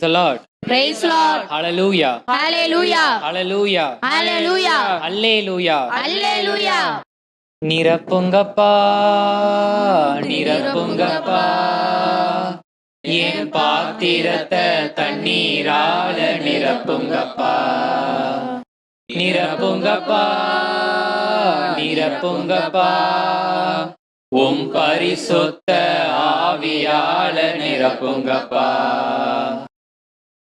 the Lord. Praise Lord. Hallelujah. Hallelujah. Hallelujah. Hallelujah. Hallelujah. Hallelujah. நிரப்புங்கப்பா நிரப்புங்கப்பா என் பாத்திரத்தை தண்ணீரால நிரப்புங்கப்பா நிரப்புங்கப்பா நிரப்புங்கப்பா உம் பரிசுத்த ஆவியால நிரப்புங்கப்பா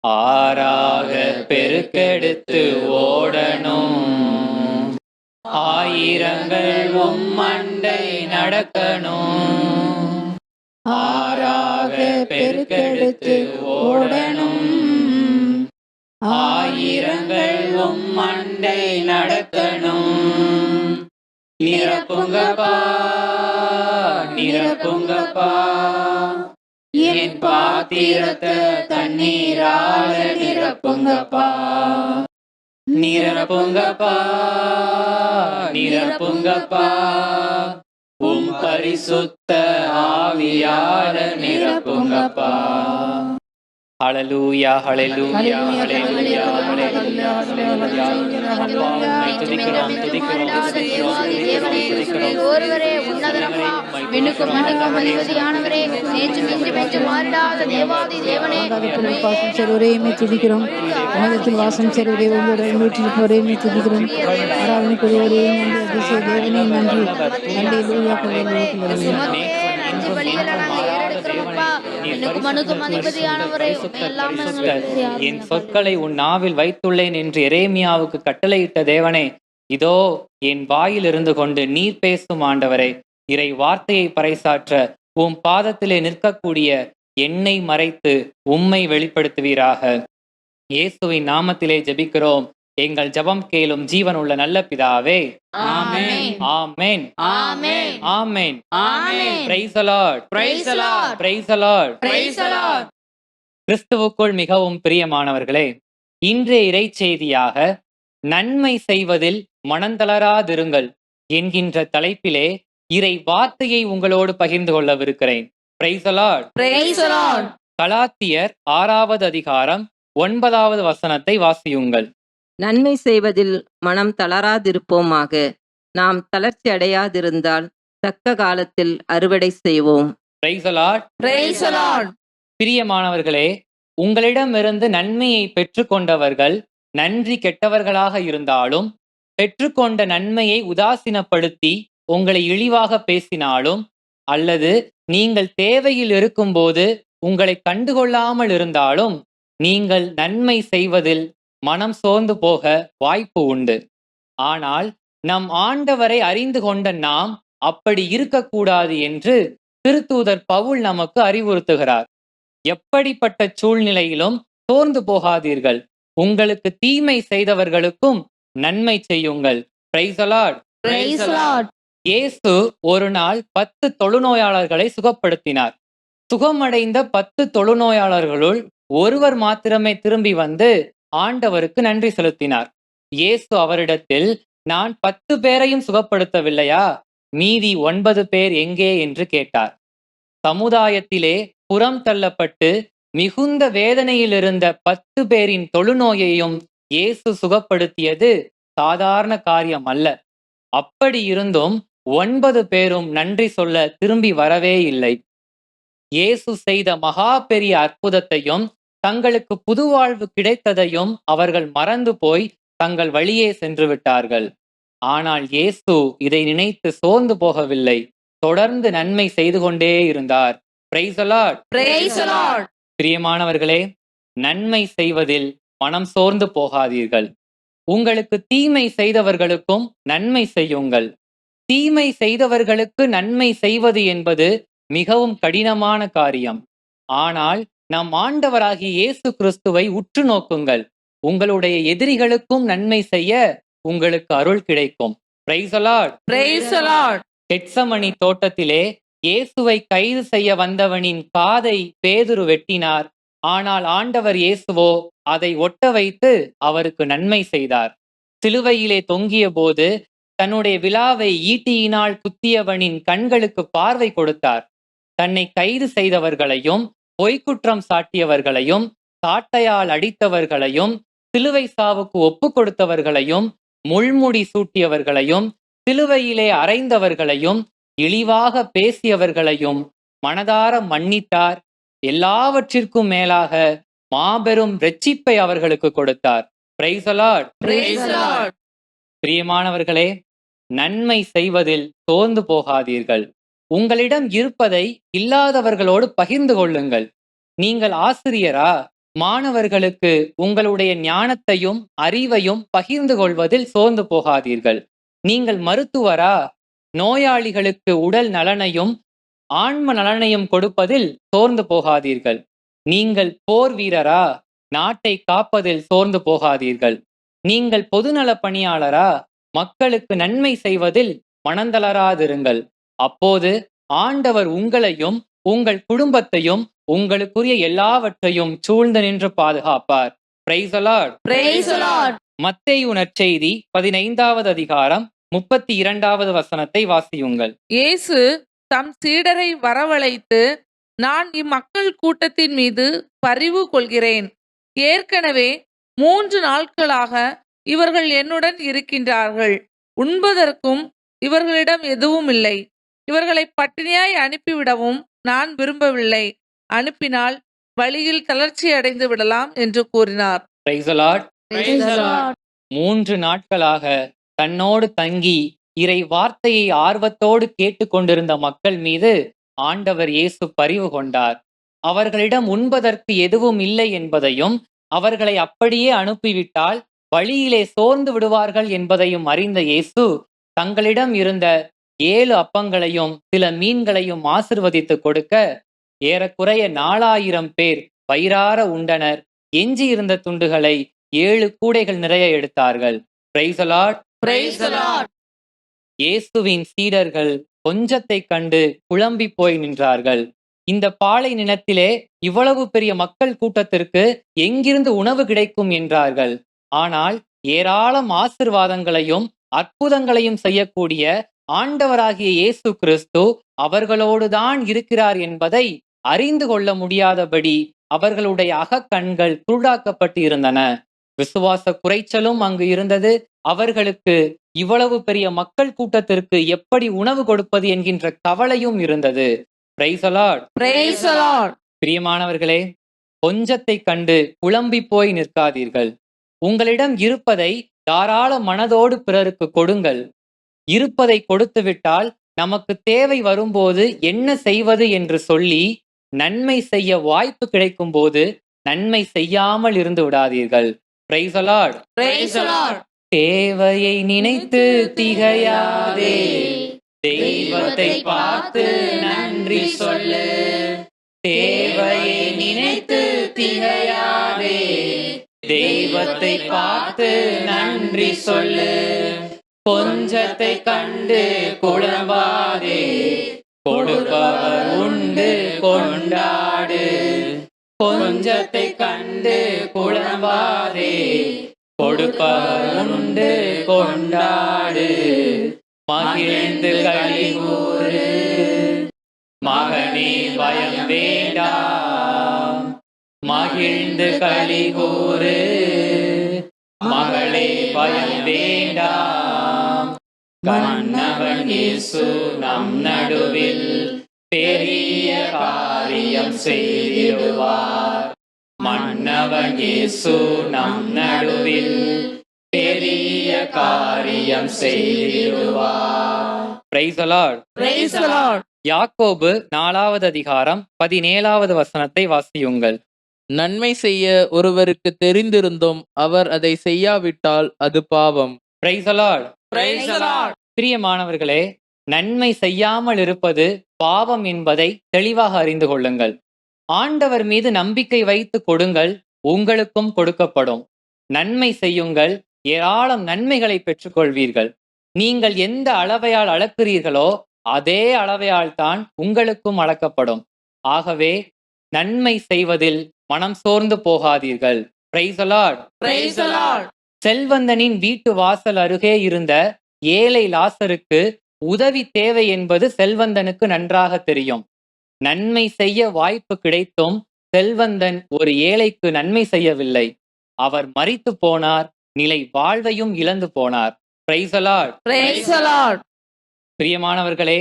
ஆறாக பெருக்கெடுத்து ஓடணும் ஆயிரங்கள் உம்மண்டை நடக்கணும் ஆறாக பெருக்கெடுத்து ஓடணும் ஆயிரங்கள் உம்மண்டை நடக்கணும் நிரப்புங்கப்பா நிரப்புங்கப்பா என் பாத்திரத்தை தண்ணீரால நிரப்புங்கப்பா நிரப்புங்கப்பா நிரப்புங்கப்பா உம் பரிசுத்த ஆவியால நிரப்புங்கப்பா ஹல்லேலூயா ஹல்லேலூயா ஹல்லேலூயா ஹல்லேலூயா ஒருவரே உன்னதனப்பா விண்ணுக்கும் மண்ணுக்கும் அதிபதியானவரே நேற்று இன்று பெற்று மாறிடாத தேவாதி தேவனே வாசம் செல்வரையுமே துதிக்கிறோம். உலகத்தில் வாசம் செல்வரே உங்களுடைய வீட்டில் ஒரேமே துதிக்கிறோம். ஆராதனைக்குரியவரையும் அதிசய தேவனே நன்றி. அல்லேலூயா என் சொற்களை உன் நாவில் வைத்துள்ளேன் என்று எரேமியாவுக்கு கட்டளையிட்ட தேவனே, இதோ என் வாயில் இருந்து கொண்டு நீர் பேசும் ஆண்டவரே, இறை வார்த்தையை பறைசாற்ற உம் பாதத்திலே நிற்கக்கூடிய என்னை மறைத்து உம்மை வெளிப்படுத்துவீராக. இயேசுவின் நாமத்திலே ஜெபிக்கிறோம். எங்கள் ஜெபம் கேளும் ஜீவன் உள்ள நல்ல பிதாவே. ஆமென். ஆமென். ஆமென். ஆமென். ஆமென். Praise the Lord. Praise the Lord. Praise the Lord. Praise the Lord. கிறிஸ்துவுக்குள் மிகவும் பிரியமானவர்களே, இன்றைய இறைச்செய்தியாக நன்மை செய்வதில் மனந்தளராதிருங்கள் என்கின்ற தலைப்பிலே இறை வார்த்தையை உங்களோடு பகிர்ந்து கொள்ளவிருக்கிறேன். Praise the Lord. Praise the Lord. கலாத்தியர் 6வது அதிகாரம் 9வது வசனத்தை வாசியுங்கள். நன்மை செய்வதில் மனம் தளராதிருப்போமாக. நாம் தளர்ச்சி அடையாதிருந்தால் தக்க காலத்தில் அறுவடை செய்வோம். Praise the Lord. Praise the Lord. பிரியமானவர்களே, உங்களிடமிருந்து நன்மையை பெற்றுக்கொண்டவர்கள் நன்றி கெட்டவர்களாக இருந்தாலும், பெற்றுக்கொண்ட நன்மையை உதாசீனப்படுத்தி உங்களை இழிவாக பேசினாலும், அல்லது நீங்கள் தேவையில் இருக்கும்போது உங்களை கண்டுகொள்ளாமல் இருந்தாலும், நீங்கள் நன்மை செய்வதில் மனம் சோர்ந்து போக வாய்ப்பு உண்டு. ஆனால் நம் ஆண்டவரை அறிந்து கொண்ட நாம் அப்படி இருக்கக்கூடாது என்று திருத்தூதர் பவுல் நமக்கு அறிவுறுத்துகிறார். எப்படிப்பட்ட சூழ்நிலையிலும் சோர்ந்து போகாதீர்கள். உங்களுக்கு தீமை செய்தவர்களுக்கும் நன்மை செய்யுங்கள். Praise the Lord. Praise the Lord. இயேசு ஒரு நாள் 10 தொழுநோயாளர்களை சுகப்படுத்தினார். சுகமடைந்த 10 தொழுநோயாளர்களுள் ஒருவர் மாத்திரமே திரும்பி வந்து ஆண்டவருக்கு நன்றி செலுத்தினார். இயேசு அவரிடத்தில், நான் 10 பேரையும் சுகப்படுத்தவில்லையா? மீதி 9 பேர் எங்கே என்று கேட்டார். சமுதாயத்திலே புறம் தள்ளப்பட்டு மிகுந்த வேதனையில் இருந்த 10 பேரின் தொழுநோயையும் இயேசு சுகப்படுத்தியது சாதாரண காரியம் அல்ல. அப்படி இருந்தும் 9 பேரும் நன்றி சொல்ல திரும்பி வரவே இல்லை. இயேசு செய்த மகா பெரிய அற்புதத்தையும் தங்களுக்கு புதுவாழ்வு கிடைத்ததையும் அவர்கள் மறந்து போய் தங்கள் வழியே சென்று விட்டார்கள். ஆனால் இயேசு இதை நினைத்து சோர்ந்து போகவில்லை. தொடர்ந்து நன்மை செய்து கொண்டே இருந்தார். Praise the Lord. Praise the Lord. பிரியமானவர்களே, நன்மை செய்வதில் மனம் சோர்ந்து போகாதீர்கள். உங்களுக்கு தீமை செய்தவர்களுக்கும் நன்மை செய்யுங்கள். தீமை செய்தவர்களுக்கு நன்மை செய்வது என்பது மிகவும் கடினமான காரியம். ஆனால் நம் ஆண்டவராகிய இயேசு கிறிஸ்துவை உற்று நோக்குங்கள். உங்களுடைய எதிரிகளுக்கும் நன்மை செய்ய உங்களுக்கு அருள் கிடைக்கும். Praise the Lord. Praise the Lord. Gethsemane தோட்டத்திலே இயேசுவை கைது செய்ய வந்தவனின் காதை பேதுரு வெட்டினார். ஆனால் ஆண்டவர் இயேசுவோ அதை ஒட்ட வைத்து அவருக்கு நன்மை செய்தார். சிலுவையிலே தொங்கிய போது தன்னுடைய விலாவை ஈட்டியினால் குத்தியவனின் கண்களுக்கு பார்வை கொடுத்தார். தன்னை கைது செய்தவர்களையும் பொய்க்குற்றம் சாட்டியவர்களையும் சாட்டையால் அடித்தவர்களையும், சிலுவை சாவுக்கு ஒப்பு கொடுத்தவர்களையும், முள்முடி சூட்டியவர்களையும், சிலுவையிலே அறைந்தவர்களையும், இழிவாக பேசியவர்களையும் மனதார மன்னித்தார். எல்லாவற்றிற்கும் மேலாக மாபெரும் இரட்சிப்பை அவர்களுக்கு கொடுத்தார். Price the Lord. Praise the Lord. பிரியமானவர்களே, நன்மை செய்வதில் சோர்ந்து போகாதீர்கள். உங்களிடம் இருப்பதை இல்லாதவர்களோடு பகிர்ந்து கொள்ளுங்கள். நீங்கள் ஆசிரியரா? மாணவர்களுக்கு உங்களுடைய ஞானத்தையும் அறிவையும் பகிர்ந்து கொள்வதில் சோர்ந்து போகாதீர்கள். நீங்கள் மருத்துவரா? நோயாளிகளுக்கு உடல் நலனையும் ஆன்ம நலனையும் கொடுப்பதில் சோர்ந்து போகாதீர்கள். நீங்கள் போர் வீரரா? நாட்டை காப்பதில் சோர்ந்து போகாதீர்கள். நீங்கள் பொதுநல பணியாளரா? மக்களுக்கு நன்மை செய்வதில் மனந்தளராதிருங்கள். அப்போது ஆண்டவர் உங்களையும் உங்கள் குடும்பத்தையும் உங்களுக்குரிய எல்லாவற்றையும் சூழ்ந்து நின்று பாதுகாப்பார். Praise the Lord. Praise the Lord. மத்தேயு நற்செய்தி 15வது அதிகாரம் 32வது வசனத்தை வாசியுங்கள். இயேசு தம் சீடரை வரவழைத்து, நான் இம்மக்கள் கூட்டத்தின் மீது பரிவு கொள்கிறேன். ஏற்கனவே 3 நாட்களாக இவர்கள் என்னுடன் இருக்கின்றார்கள். உண்பதற்கும் இவர்களிடம் எதுவும் இல்லை. இவர்களை பட்டினியாய் அனுப்பிவிடவும் நான் விரும்பவில்லை. அனுப்பினால் வழியில் தளர்ச்சி அடைந்து விடலாம் என்று கூறினார். Price the Lord. Praise the Lord. 3 நாட்களாக தன்னோடு தங்கி இறை வார்த்தையை ஆர்வத்தோடு கேட்டுக்கொண்டிருந்த மக்கள் மீது ஆண்டவர் இயேசு பரிவு கொண்டார். அவர்களிடம் உண்பதற்கு எதுவும் இல்லை என்பதையும், அவர்களை அப்படியே அனுப்பிவிட்டால் வழியிலே சோர்ந்து விடுவார்கள் என்பதையும் அறிந்த இயேசு தங்களிடம் இருந்த 7 அப்பங்களையும் சில மீன்களையும் ஆசிர்வதித்து கொடுக்க, ஏறக்குறைய 4000 பேர் வயிறார உண்டனர். எஞ்சி இருந்த துண்டுகளை 7 கூடைகள் நிறைய எடுத்தார்கள். Price the Lord. Praise the Lord. இயேசுவின் சீடர்கள் கொஞ்சத்தை கண்டு குழம்பி போய் நின்றார்கள். இந்த பாலை நிலத்திலே இவ்வளவு பெரிய மக்கள் கூட்டத்திற்கு எங்கிருந்து உணவு கிடைக்கும் என்றார்கள். ஆனால் ஏராளம் ஆசீர்வாதங்களையும் அற்புதங்களையும் செய்யக்கூடிய ஆண்டவராகிய இயேசு கிறிஸ்து அவர்களோடுதான் இருக்கிறார் என்பதை அறிந்து கொள்ள முடியாதபடி அவர்களுடைய அகக்கண்கள் குருடாக்கப்பட்டு இருந்தன. விசுவாச குறைச்சலும் அங்கு இருந்தது. அவர்களுக்கு இவ்வளவு பெரிய மக்கள் கூட்டத்திற்கு எப்படி உணவு கொடுப்பது என்கின்ற கவலையும் இருந்தது. Price the Lord. Praise the Lord. பிரியமானவர்களே, கொஞ்சத்தை கண்டு குழம்பி போய் நிற்காதீர்கள். உங்களிடம் இருப்பதை தாராள மனதோடு பிறருக்கு கொடுங்கள். இருப்பதை கொடுத்துவிட்டால் நமக்கு தேவை வரும்போது என்ன செய்வது என்று சொல்லி நன்மை செய்ய வாய்ப்பு கிடைக்கும் போது நன்மை செய்யாமல் இருந்து விடாதீர்கள். Price the Lord. Praise the Lord. தேவையை நினைத்து திகையாதே, தெய்வத்தை பார்த்து நன்றி சொல்லு. தேவையை நினைத்து திகையாதே, தெய்வத்தை பார்த்து நன்றி சொல்லு. கொஞ்சத்தை கண்டு குழம்பாதே, கொடுப்பவர் உண்டு கொண்டாடு. கொஞ்சத்தை கண்டு குழம்பாதே, கொடுப்பவர் உண்டு கொண்டாடு. மகிழ்ந்து களிகூறு, மகனே பயம் வேண்டாம். மகிழ்ந்து களிகூறு, மகளே பயம் வேண்டாம். கண்ணவன் இயேசு நம் நடுவில் பெரிய காரியம் செய்திடுவார். மன்னவன் இயேசு நம் நடுவில் பெரிய காரியம் செய்திடுவார். Praise the Lord. Praise the Lord. யாக்கோபு 4வது அதிகாரம் 17வது வசனத்தை வாசியுங்கள். நன்மை செய்ய ஒருவருக்கு தெரிந்திருந்தும் அவர் அதை செய்யாவிட்டால் அது பாவம். Price the Lord. Praise the Lord. பிரியமானவர்களே, நன்மை செய்யாமல் இருப்பது பாவம் என்பதை தெளிவாக அறிந்து கொள்ளுங்கள். ஆண்டவர் மீது நம்பிக்கை வைத்து கொடுங்கள், உங்களுக்கும் கொடுக்கப்படும். நன்மை செய்யுங்கள், ஏராளம் நன்மைகளை பெற்றுக்கொள்வீர்கள். நீங்கள் எந்த அளவையால் அளக்கிறீர்களோ அதே அளவையால் தான் உங்களுக்கும் அளக்கப்படும். ஆகவே நன்மை செய்வதில் மனம் சோர்ந்து போகாதீர்கள். Praise the Lord. Praise the Lord. செல்வந்தனின் வீட்டு வாசல் அருகே இருந்த ஏழை லாசருக்கு உதவி தேவை என்பது செல்வந்தனுக்கு நன்றாக தெரியும். நன்மை செய்ய வாய்ப்பு கிடைத்தும் செல்வந்தன் ஒரு ஏழைக்கு நன்மை செய்யவில்லை. அவர் மரித்து போனார், நிலை வாழ்வையும் இழந்து போனார். Price the Lord. Praise the Lord. பிரியமானவர்களே,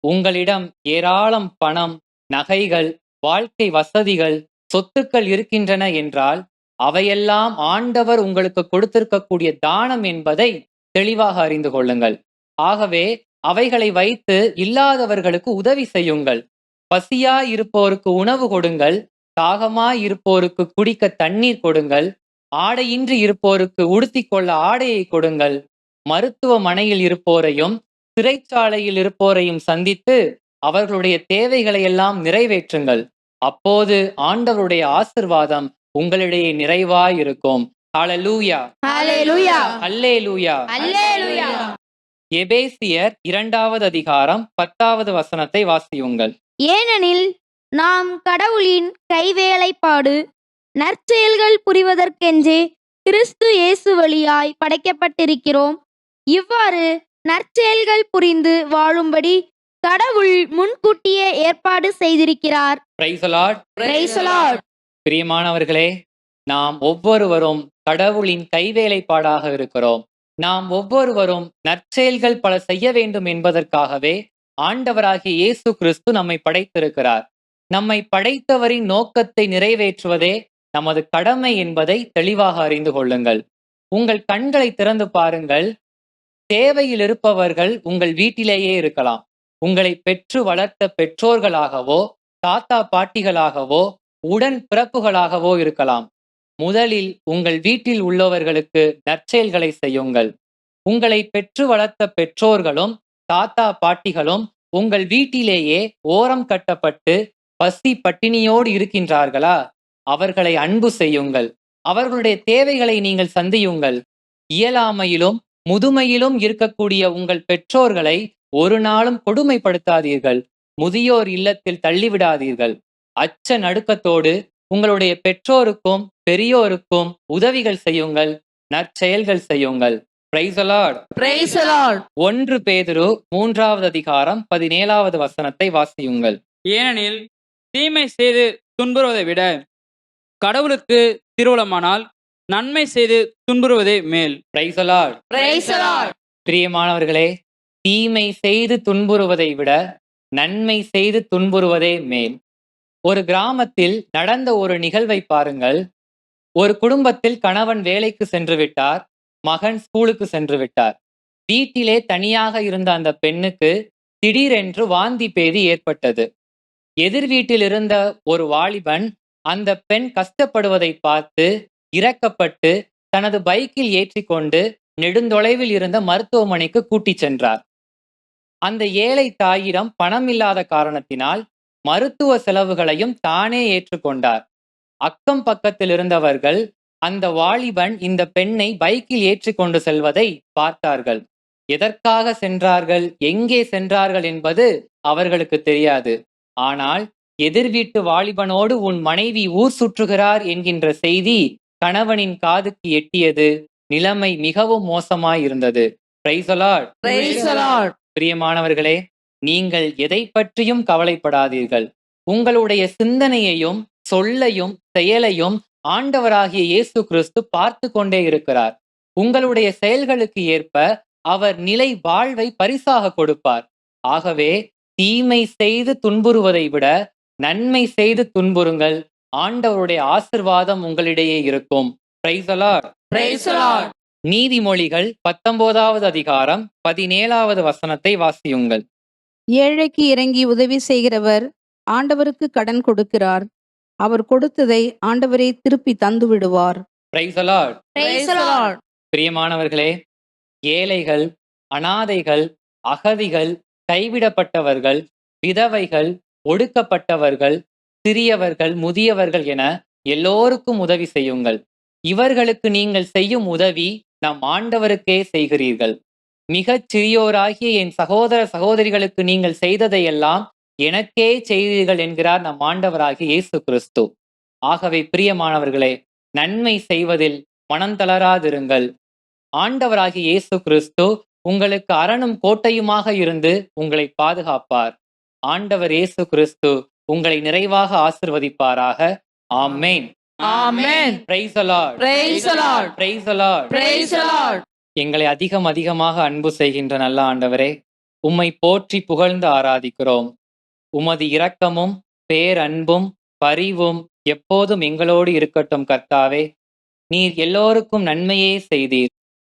உங்களிடம் ஏராளம் பணம், நகைகள், வாழ்க்கை வசதிகள், சொத்துக்கள் இருக்கின்றன என்றால் அவையெல்லாம் ஆண்டவர் உங்களுக்கு கொடுத்திருக்கக்கூடிய தானம் என்பதை தெளிவாக அறிந்து கொள்ளுங்கள். ஆகவே அவைகளை வைத்து இல்லாதவர்களுக்கு உதவி செய்யுங்கள். பசியாய் இருப்போருக்கு உணவு கொடுங்கள். தாகமாய் இருப்போருக்கு குடிக்க தண்ணீர் கொடுங்கள். ஆடையின்றி இருப்போருக்கு உடுத்திக் கொள்ள ஆடையை கொடுங்கள். மருத்துவமனையில் இருப்போரையும் சிறைச்சாலையில் இருப்போரையும் சந்தித்து அவர்களுடைய தேவைகளை எல்லாம் நிறைவேற்றுங்கள். அப்போது ஆண்டவருடைய ஆசிர்வாதம் உங்களிடையே நிறைவாய் இருக்கும். ஹalleluya. ஹalleluya. அல்லேலூயா. அல்லேலூயா. எபேசியர் 2வது அதிகாரம் 10வது வசனத்தை வாசியுங்கள். ஏனெனில் நாம் கடவுளின் கைவேலைப்பாடு, நற்செயல்கள் புரிவதற்கென்றே கிறிஸ்து இயேசு வழியாய் படைக்கப்பட்டிருக்கிறோம். இவ்வாறு நற்செயல்கள் புரிந்து வாழும்படி கடவுள் முன்கூட்டியே ஏற்பாடு செய்திருக்கிறார். Price the Lord. Praise the Lord. பிரியமானவர்களே, நாம் ஒவ்வொருவரும் கடவுளின் கைவேலைப்பாடாக இருக்கிறோம். நாம் ஒவ்வொருவரும் நற்செயல்கள் பல செய்ய வேண்டும் என்பதற்காகவே ஆண்டவராகிய இயேசு கிறிஸ்து நம்மை படைத்திருக்கிறார். நம்மை படைத்தவரின் நோக்கத்தை நிறைவேற்றுவதே நமது கடமை என்பதை தெளிவாக அறிந்து கொள்ளுங்கள். உங்கள் கண்களை திறந்து பாருங்கள். தேவையில் இருப்பவர்கள் உங்கள் வீட்டிலேயே இருக்கலாம். உங்களை பெற்று வளர்த்த பெற்றோர்களாகவோ, தாத்தா பாட்டிகளாகவோ, உடன் பிறப்புகளாகவோ இருக்கலாம். முதலில் உங்கள் வீட்டில் உள்ளவர்களுக்கு நற்செயல்களை செய்யுங்கள். உங்களை பெற்று வளர்த்த பெற்றோர்களும் தாத்தா பாட்டிகளும் உங்கள் வீட்டிலேயே ஓரம் கட்டப்பட்டு பசி பட்டினியோடு இருக்கின்றார்களா? அவர்களை அன்பு செய்யுங்கள். அவர்களுடைய தேவைகளை நீங்கள் சந்தியுங்கள். இயலாமையிலும் முதுமையிலும் இருக்கக்கூடிய உங்கள் பெற்றோர்களை ஒரு நாளும் கொடுமைப்படுத்தாதீர்கள். முதியோர் இல்லத்தில் தள்ளிவிடாதீர்கள். அச்ச நடுக்கத்தோடு உங்களுடைய பெற்றோருக்கும் பெரியோருக்கும் உதவிகள் செய்யுங்கள். நற்செயல்கள் செய்யுங்கள். Price the Lord. Praise the Lord. 1 பேதுரு 3வது அதிகாரம் 17வது வசனத்தை வாசியுங்கள். ஏனெனில் தீமை செய்து துன்புறுவதை விட கடவுளுக்கு திருவுளமானால் நன்மை செய்து துன்புறுவதே மேல். Price the Lord. Praise the Lord. பிரியமானவர்களே, தீமை செய்து துன்புறுவதை விட நன்மை செய்து துன்புறுவதே மேல். ஒரு கிராமத்தில் நடந்த ஒரு நிகழ்வை பாருங்கள். ஒரு குடும்பத்தில் கணவன் வேலைக்கு சென்று விட்டார். மகன் ஸ்கூலுக்கு சென்று விட்டார். வீட்டிலே தனியாக இருந்த அந்த பெண்ணுக்கு திடீரென்று வாந்தி பேதி ஏற்பட்டது. எதிர் வீட்டில் இருந்த ஒரு வாலிபன் அந்த பெண் கஷ்டப்படுவதை பார்த்து இரக்கப்பட்டு தனது பைக்கில் ஏற்றிக்கொண்டு நெடுந்தொலைவில் இருந்த மருத்துவமனைக்கு கூட்டிச் சென்றார். அந்த ஏழை தாயிடம் பணம் இல்லாத காரணத்தினால் மருத்துவ செலவுகளையும் தானே ஏற்றுக்கொண்டார். அக்கம் பக்கத்தில் இருந்தவர்கள் அந்த வாலிபன் இந்த பெண்ணை பைக்கில் ஏற்றிக்கொண்டு செல்வதை பார்த்தார்கள். எதற்காக சென்றார்கள், எங்கே சென்றார்கள் என்பது அவர்களுக்கு தெரியாது. ஆனால் எதிர் வீட்டு வாலிபனோடு உன் மனைவி ஊர் சுற்றுகிறார் என்கின்ற செய்தி கணவனின் காதுக்கு எட்டியது. நிலைமை மிகவும் மோசமாய் இருந்தது. Price the Lord. Praise the Lord. பிரியமானவர்களே, நீங்கள் எதை பற்றியும் கவலைப்படாதீர்கள். உங்களுடைய சிந்தனையையும் சொல்லையும் செயலையும் ஆண்டவராகிய இயேசு கிறிஸ்து பார்த்து கொண்டே இருக்கிறார். உங்களுடைய செயல்களுக்கு ஏற்ப அவர் நிலை வாழ்வை பரிசாக கொடுப்பார். ஆகவே தீமை செய்து துன்புறுவதை விட நன்மை செய்து துன்புறுங்கள். ஆண்டவருடைய ஆசிர்வாதம் உங்களிடையே இருக்கும். Price the Lord. Praise the Lord. நீதிமொழிகள் 19வது அதிகாரம் 17வது வசனத்தை வாசியுங்கள். ஏழைக்கு இறங்கி உதவி செய்கிறவர் ஆண்டவருக்கு கடன் கொடுக்கிறார். அவர் கொடுத்ததை ஆண்டவரே திருப்பி தந்து விடுவார். Price the Lord. Praise the Lord. பிரியமானவர்களே, ஏழைகள், அனாதைகள், அகதிகள், கைவிடப்பட்டவர்கள், விதவைகள், ஒடுக்கப்பட்டவர்கள், சிறியவர்கள், முதியவர்கள் என எல்லோருக்கும் உதவி செய்யுங்கள். இவர்களுக்கு நீங்கள் செய்யும் உதவி நம் ஆண்டவருக்கே செய்கிறீர்கள். மிகச் சிறியோராகிய என் சகோதர சகோதரிகளுக்கு நீங்கள் செய்ததையெல்லாம் எனக்கே செய்தீர்கள் என்கிறார் நம் ஆண்டவராகிய இயேசு கிறிஸ்து. ஆகவே பிரியமானவர்களே, நன்மை செய்வதில் மனம் தளராதிருங்கள். ஆண்டவராகிய இயேசு கிறிஸ்து உங்களுக்கு அரணும் கோட்டையுமாக இருந்து உங்களை பாதுகாப்பார். ஆண்டவர் இயேசு கிறிஸ்து உங்களை நிறைவாக ஆசிர்வதிப்பாராக. ஆமென். Amen. Praise the Lord. Praise the Lord. Praise the Lord. Praise the Lord. எங்களை அதிகமாக அன்பு செய்கின்ற நல்ல ஆண்டவரே, உம்மை போற்றி புகழ்ந்து ஆராதிக்கிறோம். உமது இரக்கமும் பேரன்பும் பரிவும் எப்போதும் எங்களோடு இருக்கட்டும் கர்த்தாவே. நீர் எல்லோருக்கும் நன்மையே செய்தீர்.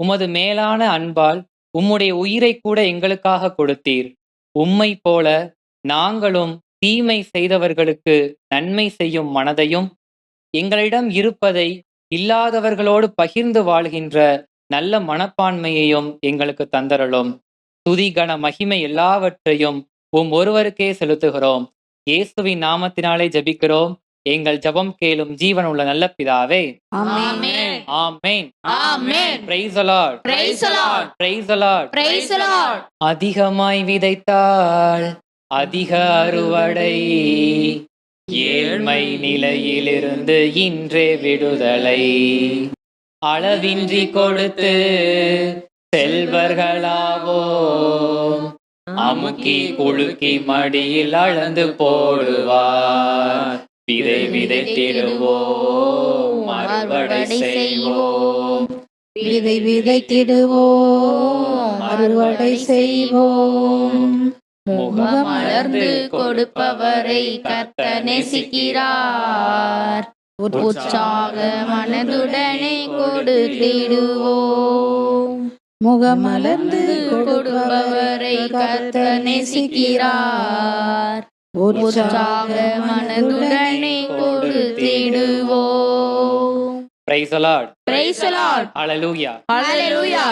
உமது மேலான அன்பால் உம்முடைய உயிரை கூட எங்களுக்காக கொடுத்தீர். உம்மை போல நாங்களும் தீமை செய்தவர்களுக்கு நன்மை செய்யும் மனதையும், எங்களிடம் இருப்பதை இல்லாதவர்களோடு பகிர்ந்து வாழ்கின்ற நல்ல மனப்பான்மையையும் எங்களுக்கு தந்தரலும். துதி கன மகிமை எல்லாவற்றையும் ஒருவருக்கே செலுத்துகிறோம். இயேசுவின் நாமத்தினாலே ஜெபிக்கிறோம். எங்கள் ஜெபம் கேளும் ஜீவன் உள்ள நல்ல பிதாவே. Amen. Amen. Amen. Praise the Lord. Praise the Lord. Praise the Lord. Praise the Lord. அதிகமாய் விதைத்தால் அதிக அறுவடை, ஏழ்மை நிலையிலிருந்து இன்றே விடுதலை. அளவின்றி கொடுத்து செல்வர்களாவோம், அமுக்கி குலுக்கி மடியில் அளந்து போடுவார். விதை விதைத்திடுவோம், அறுவடை செய்வோம். விதை விதைத்திடுவோம், அறுவடை செய்வோம். முகமலர்ந்து கொடுப்பவரை கர்த்தர் நேசிக்கிறார். உற்சாக மனதுடனே கொடுத்திடுவோம். முகமலர்ந்து கொடுப்பவரை கர்த்தர் நேசிக்கிறார். உற்சாக மனதுடனே கொடுத்திடுவோம். Praise the Lord. Praise the Lord. Hallelujah. Hallelujah.